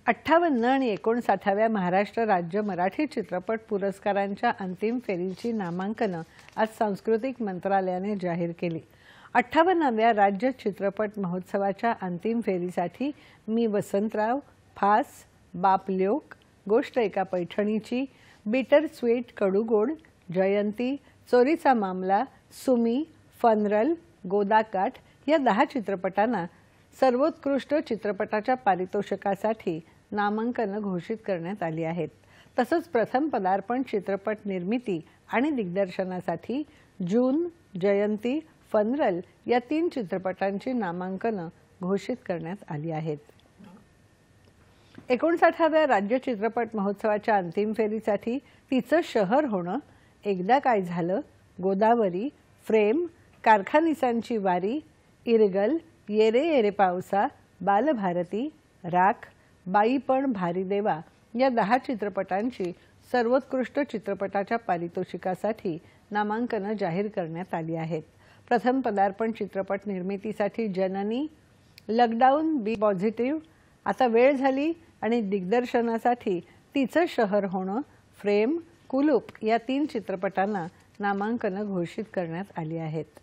58 आणि 59व्या महाराष्ट्र राज्य मराठी चित्रपट पुरस्कारांच्या अंतिम फेरीची नामांकनं आज सांस्कृतिक मंत्रालयाने जाहीर केली। 58व्या राज्य चित्रपट महोत्सवाच्या अंतिम फेरीसाठी मी वसंतराव, फास, बाप ल्योक, गोष्ट एका पैठणीची, बिटर स्वीट कडूगोड, जयंती, चोरीचा मामला, सुमी, फनरल, गोदाकाठ या 10 चित्रपटांना सर्वोत्कृष्ट चित्रपटाच्या पारितोषिकासाठी नामांकन घोषित करण्यात आली आहेत। तसंच प्रथम पदार्पण चित्रपट निर्मिती आणि दिग्दर्शनासाठी जून, जयंती, फनरल या 3 चित्रपटांची नामांकन घोषित करण्यात आली आहेत। 59व्या राज्य चित्रपट महोत्सवाच्या अंतिम फेरीसाठी तिचं शहर होणं, एकदा काय झालं, गोदावरी, फ्रेम, कारखानिसांची वारी, इरगल, येरे येरे पावसा, बालभारती, राख, बाई पण भारी देवा या 10 चित्रपटांची सर्वोत्कृष्ट चित्रपटाच्या पारितोषिकासाठी नामांकन जाहीर करण्यात आली आहेत। प्रथम पदार्पण चित्रपट निर्मितीसाठी जननी, लॉकडाऊन, बी पॉझिटिव्ह, आता वेळ झाली आणि दिग्दर्शनासाठी तिचं शहर होणं, फ्रेम, कुलूप या 3 चित्रपटांना नामांकन घोषित करण्यात आली आहेत।